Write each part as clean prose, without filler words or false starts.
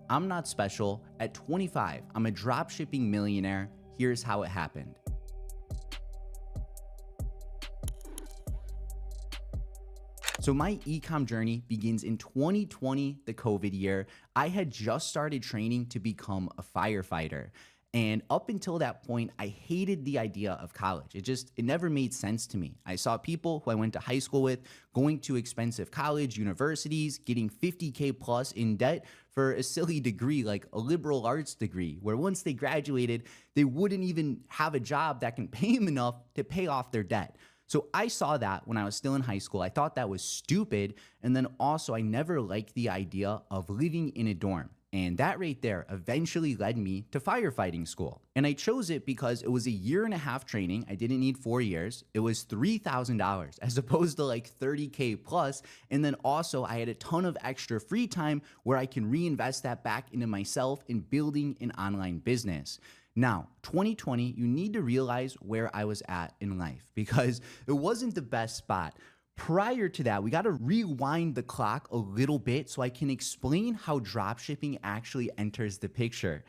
I'm not special. At 25, I'm a dropshipping millionaire. Here's how it happened. So my e-com journey begins in 2020, the COVID year. I had just started training to become a firefighter. And up until that point, I hated the idea of college. It never made sense to me. I saw people who I went to high school with going to expensive college, universities, getting 50K plus in debt for a silly degree like a liberal arts degree, where once they graduated, they wouldn't even have a job that can pay them enough to pay off their debt. So I saw that when I was still in high school. I thought that was stupid. And then also, I never liked the idea of living in a dorm. And that right there eventually led me to firefighting school. And I chose it because it was a 1.5 year training. I didn't need 4 years. It was $3,000 as opposed to like 30K plus. And then also I had a ton of extra free time where I can reinvest that back into myself in building an online business. Now, 2020, you need to realize where I was at in life because it wasn't the best spot. Prior to that, we got to rewind the clock a little bit so I can explain how dropshipping actually enters the picture.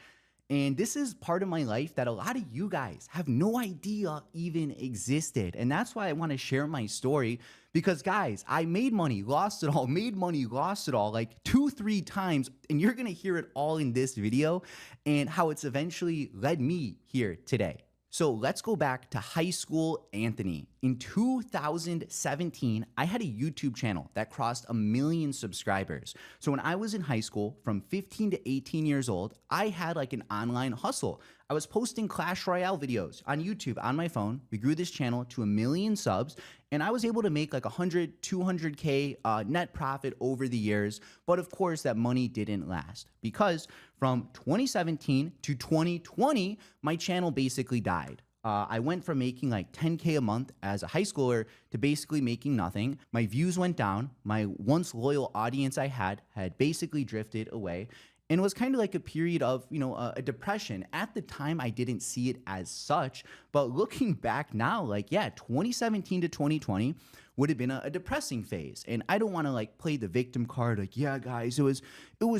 And this is part of my life that a lot of you guys have no idea even existed. And that's why I want to share my story because guys, I made money, lost it all, made money, lost it all like 2-3 times. And you're going to hear it all in this video and how it's eventually led me here today. So let's go back to high school Anthony. In 2017, I had a YouTube channel that crossed 1 million subscribers. So when I was in high school, from 15 to 18 years old, I had like an online hustle. I was posting Clash Royale videos on YouTube on my phone. We grew this channel to 1 million subs, and I was able to make like 100, 200K net profit over the years. But of course, that money didn't last because from 2017 to 2020, my channel basically died. I went from making like 10K a month as a high schooler to basically making nothing. My views went down. My once loyal audience I had basically drifted away. And it was kind of like a period of, a depression. At the time, I didn't see it as such. But looking back now, 2017 to 2020 would have been a depressing phase. And I don't want to play the victim card. Yeah, guys, it was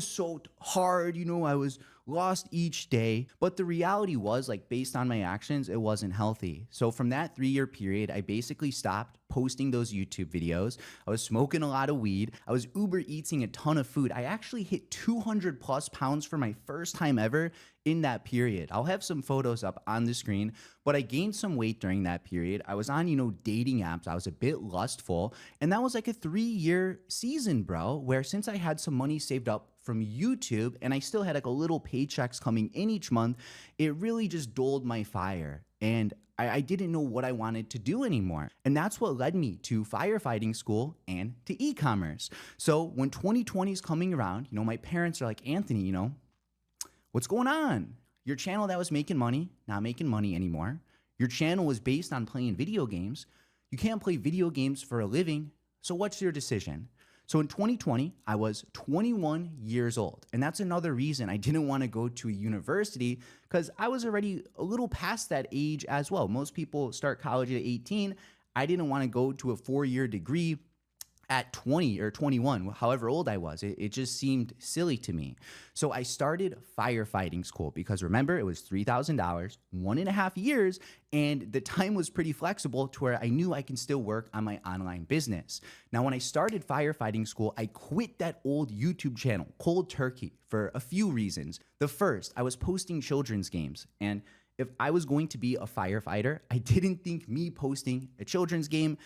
so hard. I was lost each day. But the reality was based on my actions, it wasn't healthy. So from that 3-year period, I basically stopped posting those YouTube videos. I was smoking a lot of weed. I was Uber eating a ton of food. I actually hit 200 plus pounds for my first time ever in that period. I'll have some photos up on the screen, but I gained some weight during that period. I was on, dating apps. I was a bit lustful. And that was like a 3-year season, bro, where since I had some money saved up from YouTube and I still had like a little paychecks coming in each month, it really just dulled my fire. And I didn't know what I wanted to do anymore. And that's what led me to firefighting school and to e-commerce. So when 2020 is coming around, my parents are like, Anthony, what's going on? Your channel that was making money, not making money anymore. Your channel was based on playing video games. You can't play video games for a living. So what's your decision? So in 2020, I was 21 years old. And that's another reason I didn't want to go to a university because I was already a little past that age as well. Most people start college at 18. I didn't want to go to a 4-year degree at 20 or 21, however old I was. It just seemed silly to me. So I started firefighting school because remember, it was $3,000, 1.5 years, and the time was pretty flexible to where I knew I can still work on my online business. Now, when I started firefighting school, I quit that old YouTube channel, cold turkey, for a few reasons. The first, I was posting children's games, and if I was going to be a firefighter, I didn't think me posting a children's game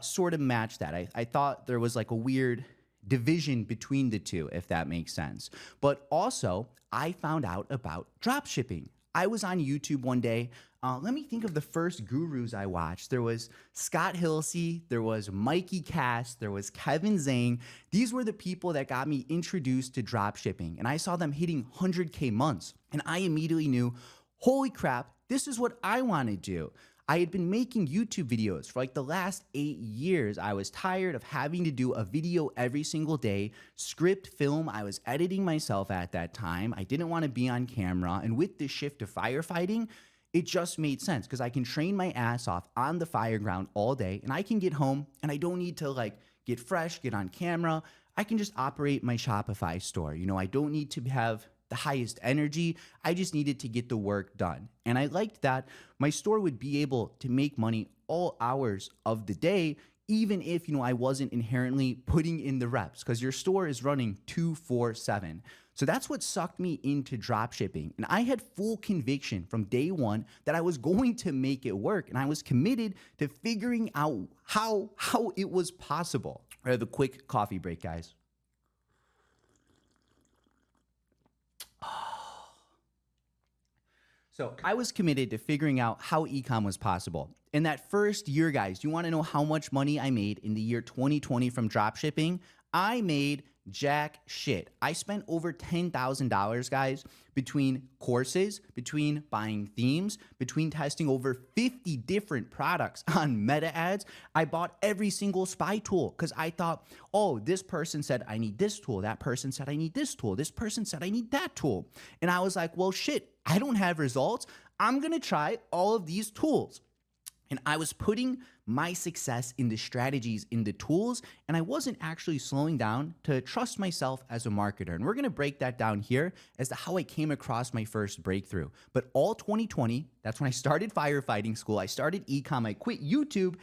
sort of matched that. I thought there was like a weird division between the two, if that makes sense. But also, I found out about dropshipping. I was on YouTube one day. Let me think of the first gurus I watched. There was Scott Hilsey, there was Mikey Cass, there was Kevin Zhang. These were the people that got me introduced to dropshipping. And I saw them hitting 100K months. And I immediately knew, holy crap, this is what I want to do. I had been making YouTube videos for the last 8 years. I was tired of having to do a video every single day, script, film. I was editing myself at that time. I didn't want to be on camera. And with this shift to firefighting, it just made sense because I can train my ass off on the fire ground all day and I can get home and I don't need to get fresh, get on camera. I can just operate my Shopify store. I don't need to have the highest energy. I just needed to get the work done. And I liked that my store would be able to make money all hours of the day, even if, I wasn't inherently putting in the reps, because your store is running 24/7. So that's what sucked me into dropshipping. And I had full conviction from day one that I was going to make it work. And I was committed to figuring out how it was possible. I have a quick coffee break, guys. So I was committed to figuring out how ecom was possible. In that first year, guys, you want to know how much money I made in the year 2020 from dropshipping? I made jack shit. I spent over $10,000, guys, between courses, between buying themes, between testing over 50 different products on meta ads. I bought every single spy tool because I thought, oh, this person said I need this tool. That person said I need this tool. This person said I need that tool. And I was like, well, shit, I don't have results. I'm going to try all of these tools. And I was putting my success in the strategies, in the tools, and I wasn't actually slowing down to trust myself as a marketer. And we're going to break that down here as to how I came across my first breakthrough. But all 2020, that's when I started firefighting school. I started ecom. I quit YouTube,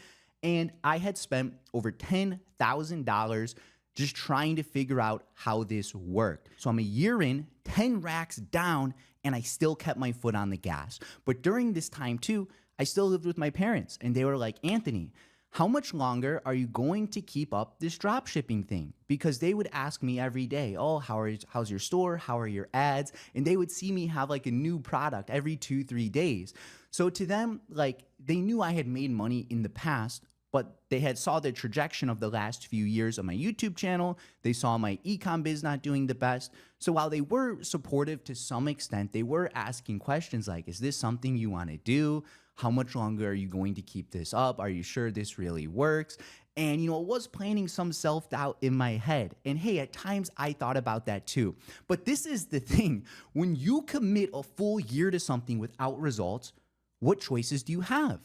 and I had spent over $10,000 just trying to figure out how this worked. So I'm a year in, 10 racks down, and I still kept my foot on the gas. But during this time too, I still lived with my parents, and they were like, Anthony, how much longer are you going to keep up this drop shipping thing? Because they would ask me every day, oh, how's your store? How are your ads? And they would see me have like a new product every 2-3 days. So to them, like, they knew I had made money in the past, but they had saw the trajectory of the last few years of my YouTube channel. They saw my ecom biz not doing the best. So while they were supportive to some extent, they were asking questions like, is this something you want to do? How much longer are you going to keep this up? Are you sure this really works? And, it was planting some self-doubt in my head. And hey, at times I thought about that too. But this is the thing. When you commit a full year to something without results, what choices do you have?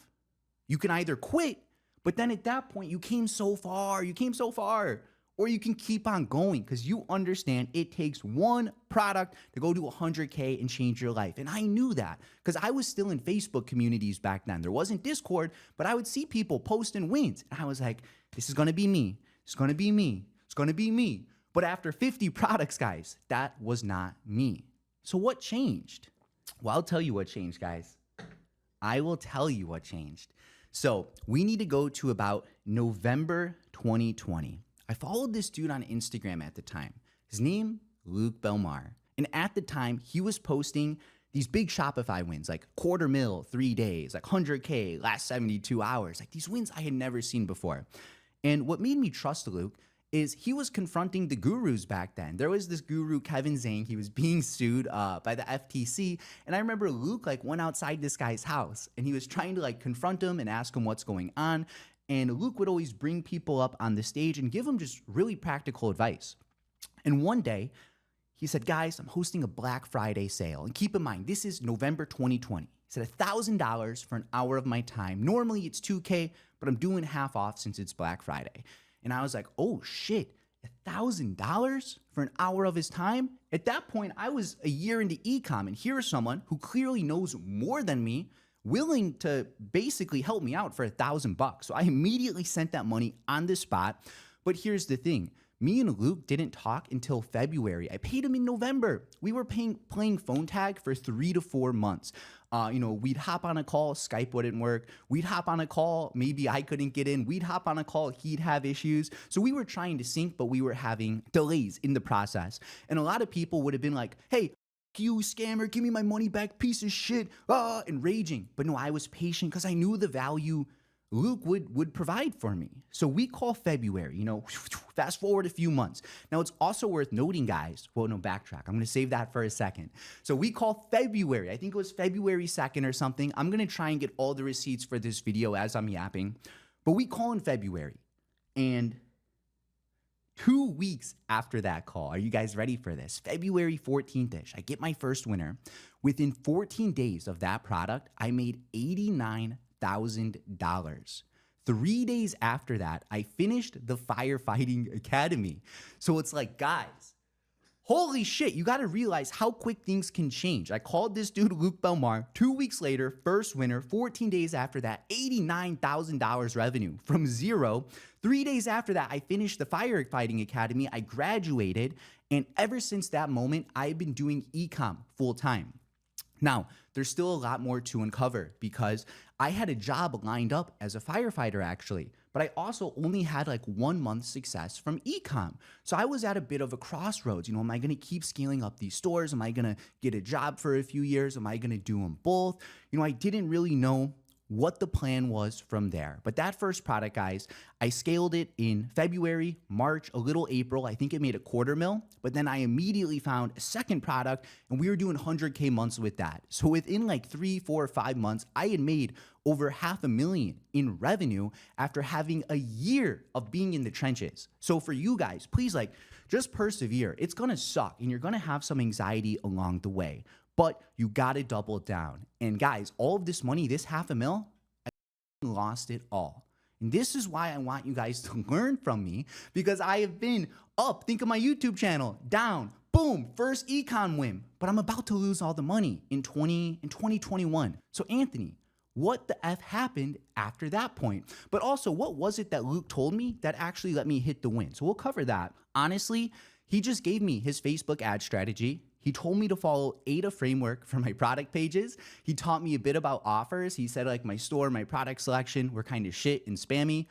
You can either quit, but then at that point you came so far, or you can keep on going because you understand it takes one product to go to 100K and change your life. And I knew that because I was still in Facebook communities back then. There wasn't Discord, but I would see people posting wins. And I was like, this is going to be me. It's going to be me. It's going to be me. But after 50 products, guys, that was not me. So what changed? Well, I'll tell you what changed, guys. I will tell you what changed. So we need to go to about November 2020. I followed this dude on Instagram at the time. His name, Luke Belmar. And at the time, he was posting these big Shopify wins, like $250,000, 3 days, like 100K, last 72 hours, like these wins I had never seen before. And what made me trust Luke is he was confronting the gurus back then. There was this guru, Kevin Zhang. He was being sued by the FTC. And I remember Luke went outside this guy's house and he was trying to confront him and ask him what's going on. And Luke would always bring people up on the stage and give them just really practical advice. And one day, he said, guys, I'm hosting a Black Friday sale. And keep in mind, this is November 2020. He said $1,000 for an hour of my time. Normally it's $2K, but I'm doing half off since it's Black Friday. And I was like, oh shit, $1,000 for an hour of his time? At that point, I was a year into ecom, and here's someone who clearly knows more than me, willing to basically help me out for $1,000. So I immediately sent that money on the spot. But here's the thing. Me and Luke didn't talk until February. I paid him in November. We were playing phone tag for 3 to 4 months. We'd hop on a call, Skype wouldn't work. We'd hop on a call, maybe I couldn't get in. We'd hop on a call, he'd have issues. So we were trying to sync, but we were having delays in the process. And a lot of people would have been like, hey, you scammer, give me my money back, piece of shit, and raging. But no, I was patient because I knew the value Luke would provide for me. So we call February, fast forward a few months. Now it's also worth noting, guys, well, no, backtrack. I'm going to save that for a second. So we call February, I think it was February 2nd or something. I'm going to try and get all the receipts for this video as I'm yapping, but we call in February. And 2 weeks after that call, are you guys ready for this? February 14th-ish, I get my first winner. Within 14 days of that product, I made $89,000 3 days after that, I finished the firefighting academy. So it's like, guys, holy shit, you got to realize how quick things can change. I called this dude, Luke Belmar, 2 weeks later, first winner, 14 days after that, $89,000 revenue from zero. 3 days after that, I finished the firefighting academy. I graduated. And ever since that moment, I've been doing e-com full time. Now, there's still a lot more to uncover because I had a job lined up as a firefighter actually, but I also only had like 1 month success from e-com. So I was at a bit of a crossroads. Am I going to keep scaling up these stores? Am I going to get a job for a few years? Am I going to do them both? I didn't really know what the plan was from there. But that first product, guys, I scaled it in February, March, a little April. I think it made a $250,000, but then I immediately found a second product and we were doing 100K months with that. So within like 3, 4, 5 months, I had made over $500,000 in revenue after having a year of being in the trenches. So for you guys, please just persevere. It's gonna suck and you're gonna have some anxiety along the way, but you gotta double down. And guys, all of this money, this $500,000, I lost it all. And this is why I want you guys to learn from me, because I have been up, think of my YouTube channel, down, boom, first econ win, but I'm about to lose all the money in 2021. So Anthony, what the F happened after that point? But also, what was it that Luke told me that actually let me hit the win? So we'll cover that. Honestly, he just gave me his Facebook ad strategy. He told me to follow ADA framework for my product pages. He taught me a bit about offers. He said my store, my product selection were kind of shit and spammy.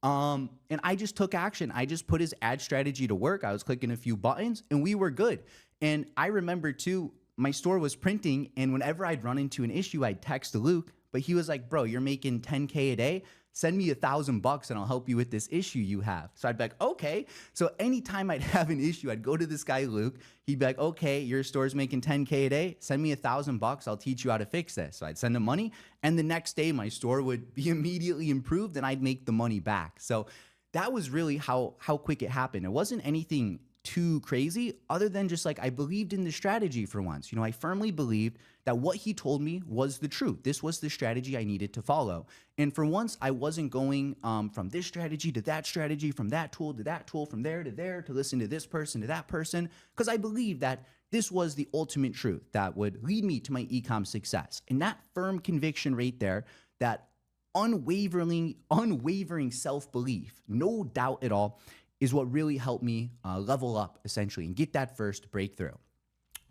And I just took action. I just put his ad strategy to work. I was clicking a few buttons and we were good. And I remember too, my store was printing and whenever I'd run into an issue, I'd text Luke, but he was like, bro, you're making 10K a day. Send me $1,000 and I'll help you with this issue you have. So I'd be like, okay. So anytime I'd have an issue, I'd go to this guy, Luke. He'd be like, okay, your store's making 10K a day. Send me $1,000. I'll teach you how to fix this. So I'd send him money. And the next day my store would be immediately improved and I'd make the money back. So that was really how quick it happened. It wasn't anything too crazy other than just I believed in the strategy for once. I firmly believed that what he told me was the truth. This was the strategy I needed to follow. And for once, I wasn't going from this strategy to that strategy, from that tool to that tool, from there to there, to listen to this person to that person, because I believed that this was the ultimate truth that would lead me to my e-com success. And that firm conviction right there, that unwavering self-belief, no doubt at all, is what really helped me level up essentially and get that first breakthrough.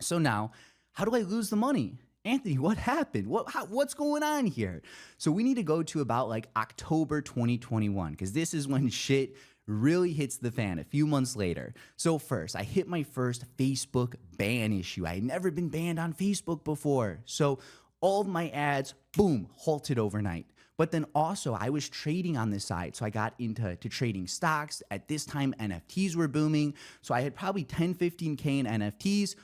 So now, how do I lose the money? Anthony, what happened? What's going on here? So we need to go to about October 2021, because this is when shit really hits the fan a few months later. So first, I hit my first Facebook ban issue. I had never been banned on Facebook before. So all of my ads, boom, halted overnight. But then also I was trading on this side. So I got into trading stocks. At this time, NFTs were booming. So I had probably 10, 15K in NFTs.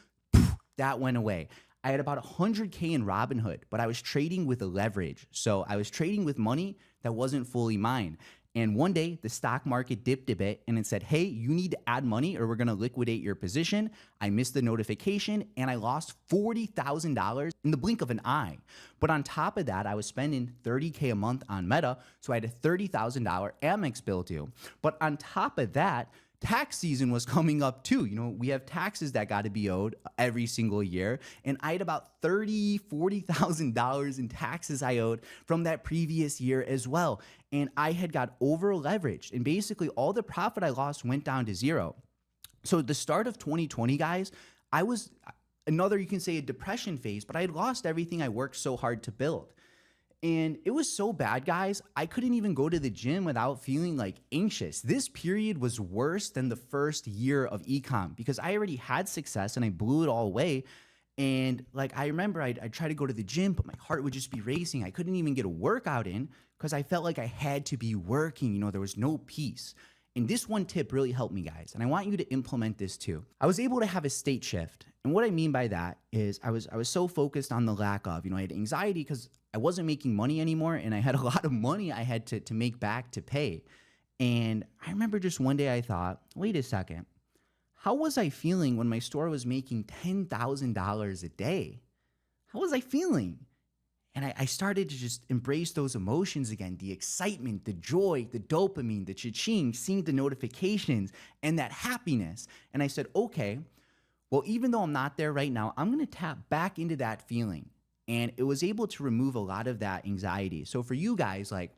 That went away. I had about 100K in Robinhood, but I was trading with a leverage. So I was trading with money that wasn't fully mine. And one day the stock market dipped a bit and it said, hey, you need to add money or we're going to liquidate your position. I missed the notification and I lost $40,000 in the blink of an eye. But on top of that, I was spending 30K a month on Meta. So I had a $30,000 Amex bill due. But on top of that, tax season was coming up too. We have taxes that got to be owed every single year. And I had about $40,000 in taxes I owed from that previous year as well. And I had got over leveraged and basically all the profit I lost went down to zero. So at the start of 2020, guys, I was another, you can say a depression phase, but I had lost everything I worked so hard to build. And it was so bad, guys, I couldn't even go to the gym without feeling anxious. This period was worse than the first year of ecom because I already had success and I blew it all away. And I remember I'd try to go to the gym, but my heart would just be racing. I couldn't even get a workout in because I felt like I had to be working. There was no peace. And this one tip really helped me, guys. And I want you to implement this too. I was able to have a state shift. And what I mean by that is I was so focused on the lack of, I had anxiety because I wasn't making money anymore and I had a lot of money I had to make back to pay. And I remember just one day I thought, wait a second, how was I feeling when my store was making $10,000 a day? How was I feeling? And I started to just embrace those emotions again, the excitement, the joy, the dopamine, the cha-ching, seeing the notifications, and that happiness. And I said, okay, well, even though I'm not there right now, I'm going to tap back into that feeling. And it was able to remove a lot of that anxiety. So for you guys, like,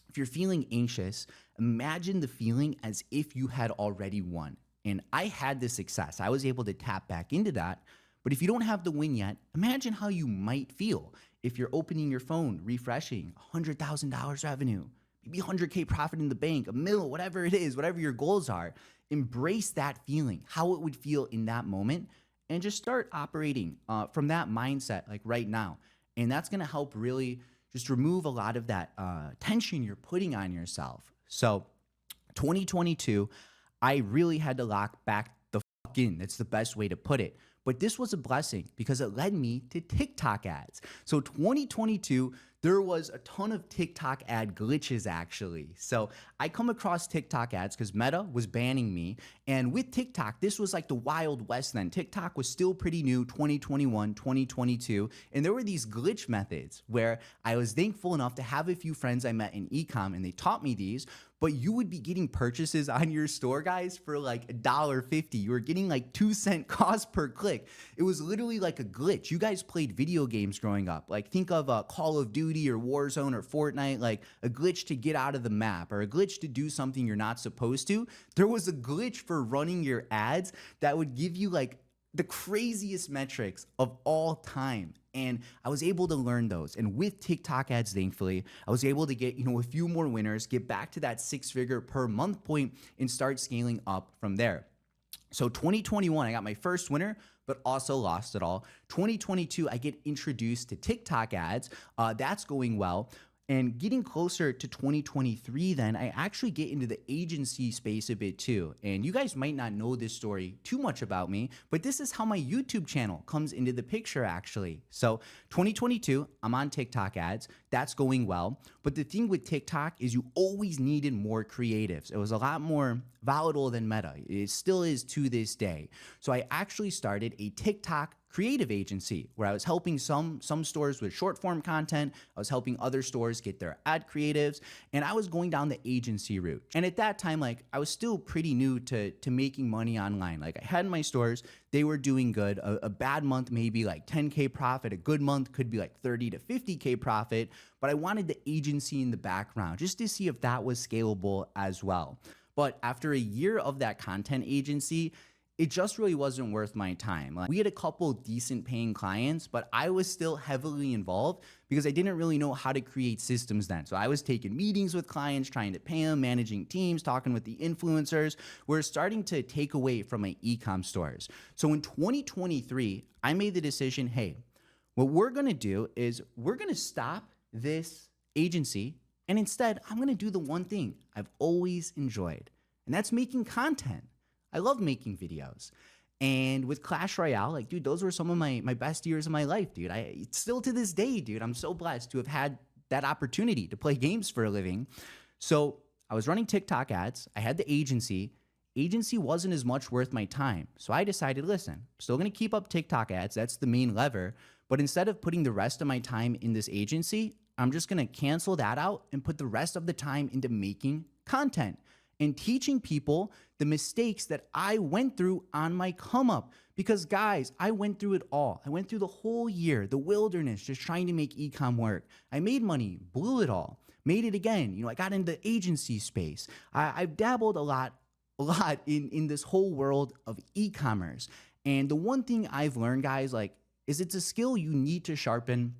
if you're feeling anxious, imagine the feeling as if you had already won. And I had this success. I was able to tap back into that. But if you don't have the win yet, imagine how you might feel if you're opening your phone, refreshing, $100,000 revenue, maybe 100K profit in the bank, a mil, whatever it is, whatever your goals are. Embrace that feeling, how it would feel in that moment, and just start operating from that mindset like right now. And that's going to help really just remove a lot of that tension you're putting on yourself. So 2022, I really had to lock back the fuck in. That's the best way to put it. But this was a blessing because it led me to TikTok ads. So 2022, there was a ton of TikTok ad glitches actually. So I come across TikTok ads because Meta was banning me. And with TikTok, this was like the Wild West then. TikTok was still pretty new, 2021, 2022. And there were these glitch methods where I was thankful enough to have a few friends I met in ecom and they taught me these. But you would be getting purchases on your store, guys, for like $1.50. You were getting like 2-cent cost per click. It was literally like a glitch. You guys played video games growing up. Like think of Call of Duty or Warzone or Fortnite, like a glitch to get out of the map or a glitch to do something you're not supposed to. There was a glitch for running your ads that would give you like the craziest metrics of all time. And I was able to learn those. And with TikTok ads, thankfully, I was able to get, a few more winners, get back to that 6-figure per month point and start scaling up from there. So 2021, I got my first winner, but also lost it all. 2022, I get introduced to TikTok ads. That's going well. And getting closer to 2023, then I actually get into the agency space a bit too. And you guys might not know this story too much about me, but this is how my YouTube channel comes into the picture actually. So 2022, I'm on TikTok ads. That's going well. But the thing with TikTok is you always needed more creatives. It was a lot more volatile than Meta. It still is to this day. So I actually started a TikTok creative agency where I was helping some stores with short form content. I was helping other stores get their ad creatives, and I was going down the agency route. And at that time, like I was still pretty new to making money online. Like I had my stores, they were doing good. A bad month, maybe like 10K profit. A good month could be like 30 to 50K profit. But I wanted the agency in the background just to see if that was scalable as well. But after a year of that content agency, it just really wasn't worth my time. Like, we had a couple decent paying clients, but I was still heavily involved because I didn't really know how to create systems then. So I was taking meetings with clients, trying to pay them, managing teams, talking with the influencers. We're starting to take away from my e-com stores. So in 2023, I made the decision, hey, what we're gonna do is we're gonna stop this agency, and instead I'm gonna do the one thing I've always enjoyed, and that's making content. I love making videos. And with Clash Royale, like, dude, those were some of my best years of my life, dude. Still to this day, dude, I'm so blessed to have had that opportunity to play games for a living. So I was running TikTok ads. I had the agency. Agency wasn't as much worth my time. So I decided, listen, I'm still gonna keep up TikTok ads. That's the main lever. But instead of putting the rest of my time in this agency, I'm just gonna cancel that out and put the rest of the time into making content and teaching people the mistakes that I went through on my come up. Because guys, I went through it all. I went through the whole year, the wilderness, just trying to make ecom work. I made money, blew it all, made it again. I got into the agency space. I've dabbled a lot in this whole world of e-commerce. And the one thing I've learned, guys, is it's a skill you need to sharpen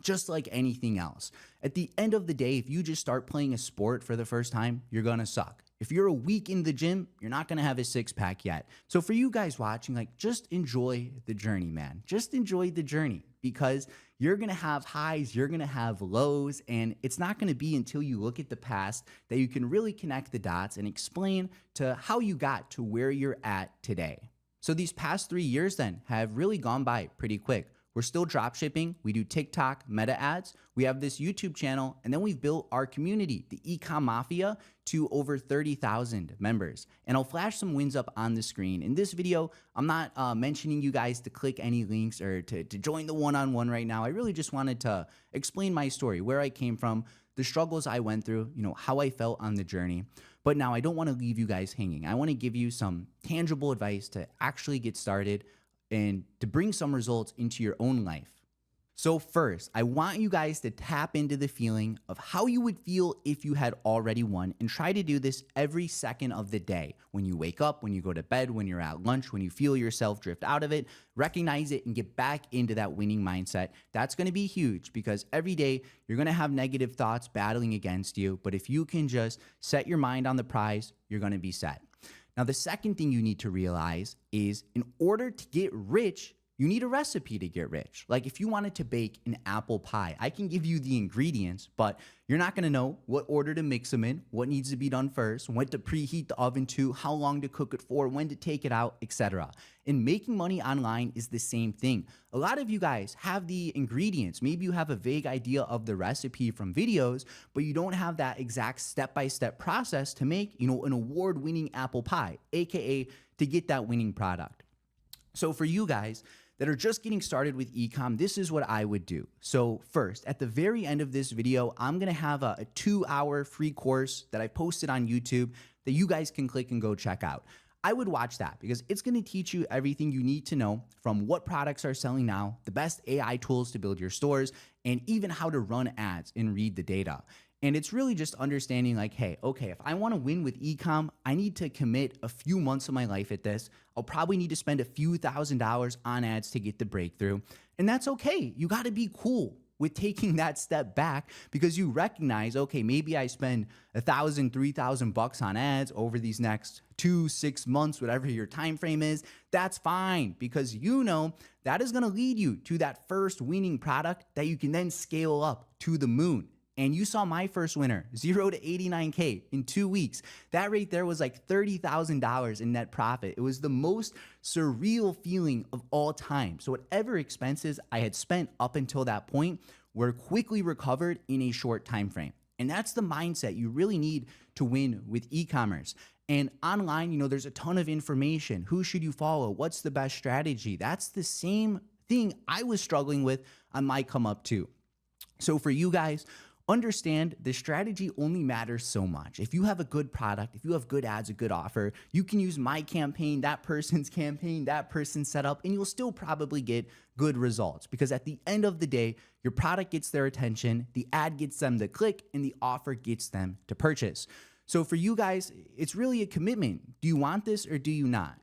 just like anything else. At the end of the day, if you just start playing a sport for the first time, you're gonna suck. If you're a week in the gym, you're not gonna have a six-pack yet. So for you guys watching, just enjoy the journey, man. Just enjoy the journey, because you're gonna have highs, you're gonna have lows, and it's not gonna be until you look at the past that you can really connect the dots and explain to how you got to where you're at today. So these past 3 years then have really gone by pretty quick. We're still drop shipping. We do TikTok, Meta ads. We have this YouTube channel, and then we've built our community, the Ecom Mafia, to over 30,000 members. And I'll flash some wins up on the screen. In this video, I'm not mentioning you guys to click any links or to join the one-on-one right now. I really just wanted to explain my story, where I came from, the struggles I went through, how I felt on the journey. But now I don't want to leave you guys hanging. I want to give you some tangible advice to actually get started and to bring some results into your own life. So first, I want you guys to tap into the feeling of how you would feel if you had already won, and try to do this every second of the day. When you wake up, when you go to bed, when you're at lunch, when you feel yourself drift out of it, recognize it and get back into that winning mindset. That's going to be huge, because every day you're going to have negative thoughts battling against you. But if you can just set your mind on the prize, you're going to be set. Now, the second thing you need to realize is, in order to get rich, you need a recipe to get rich. Like if you wanted to bake an apple pie, I can give you the ingredients, but you're not gonna know what order to mix them in, what needs to be done first, when to preheat the oven to, how long to cook it for, when to take it out, etc. And making money online is the same thing. A lot of you guys have the ingredients. Maybe you have a vague idea of the recipe from videos, but you don't have that exact step-by-step process to make, an award-winning apple pie, AKA to get that winning product. So for you guys that are just getting started with ecom, this is what I would do. So first, at the very end of this video, I'm gonna have a 2-hour free course that I posted on YouTube that you guys can click and go check out. I would watch that because it's gonna teach you everything you need to know, from what products are selling now, the best AI tools to build your stores, and even how to run ads and read the data. And it's really just understanding like, hey, okay, if I want to win with ecom, I need to commit a few months of my life at this. I'll probably need to spend a few $1,000s on ads to get the breakthrough. And that's okay. You got to be cool with taking that step back, because you recognize, okay, maybe I spend $1,000, $3,000 on ads over these next 2-6 months, whatever your time frame is. That's fine, because that is going to lead you to that first winning product that you can then scale up to the moon. And you saw my first winner, 0 to 89K in 2 weeks. That right there was like $30,000 in net profit. It was the most surreal feeling of all time. So whatever expenses I had spent up until that point were quickly recovered in a short time frame. And that's the mindset you really need to win with e-commerce. And online, there's a ton of information. Who should you follow? What's the best strategy? That's the same thing I was struggling with on my come up too. So for you guys, understand the strategy only matters so much. If you have a good product, if you have good ads, a good offer, you can use my campaign, that person's campaign, that person's setup, and you'll still probably get good results, because at the end of the day, your product gets their attention, the ad gets them to click, and the offer gets them to purchase. So for you guys, it's really a commitment. Do you want this or do you not?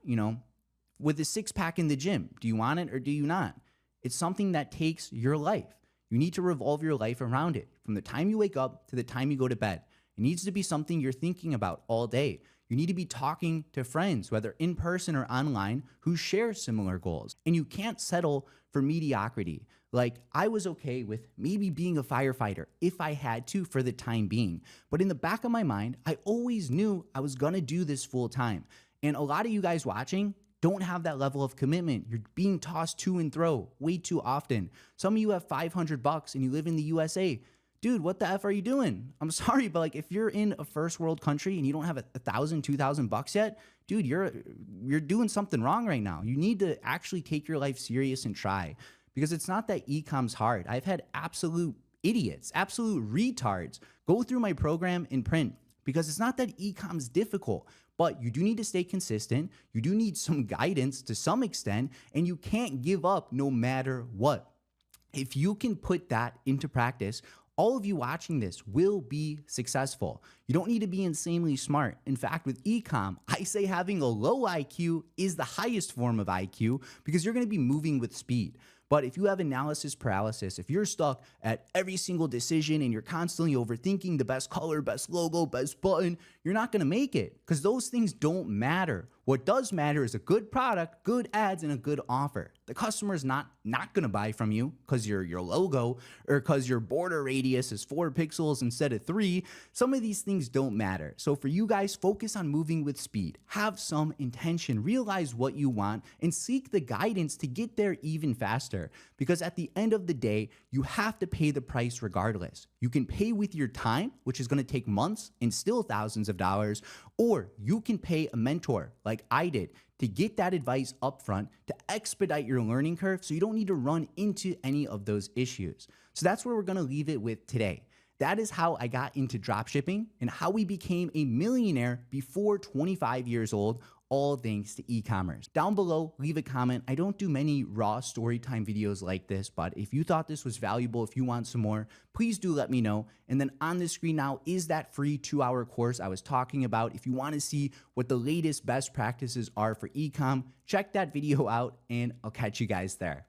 With the 6-pack in the gym, do you want it or do you not? It's something that takes your life. You need to revolve your life around it, from the time you wake up to the time you go to bed. It needs to be something you're thinking about all day. You need to be talking to friends, whether in person or online, who share similar goals. And you can't settle for mediocrity. Like, I was okay with maybe being a firefighter if I had to for the time being. But in the back of my mind, I always knew I was gonna do this full time. And a lot of you guys watching don't have that level of commitment. You're being tossed to and fro way too often. Some of you have $500 and you live in the USA. Dude, what the F are you doing? I'm sorry, but like, if you're in a first world country and you don't have $1,000, $2,000 yet, dude, you're doing something wrong right now. You need to actually take your life serious and try, because it's not that ecom's hard. I've had absolute idiots, absolute retards go through my program in print, because it's not that ecom's difficult. But you do need to stay consistent. You do need some guidance to some extent, and you can't give up no matter what. If you can put that into practice, all of you watching this will be successful. You don't need to be insanely smart. In fact, with ecom, I say having a low IQ is the highest form of IQ, because you're going to be moving with speed. But if you have analysis paralysis, if you're stuck at every single decision and you're constantly overthinking the best color, best logo, best button, you're not going to make it, because those things don't matter. What does matter is a good product, good ads, and a good offer. The customer's not going to buy from you because your logo or because your border radius is 4 pixels instead of 3. Some of these things don't matter. So for you guys, focus on moving with speed. Have some intention, realize what you want, and seek the guidance to get there even faster. faster, because at the end of the day, you have to pay the price regardless. You can pay with your time, which is going to take months and still thousands of dollars, or you can pay a mentor like I did to get that advice upfront to expedite your learning curve so you don't need to run into any of those issues. So that's where we're going to leave it with today. That is how I got into dropshipping and how we became a millionaire before 25 years old, all thanks to e-commerce. Down below, leave a comment. I don't do many raw story time videos like this, but if you thought this was valuable, if you want some more, please do let me know. And then on the screen now is that free 2-hour course I was talking about. If you want to see what the latest best practices are for e-com, check that video out and I'll catch you guys there.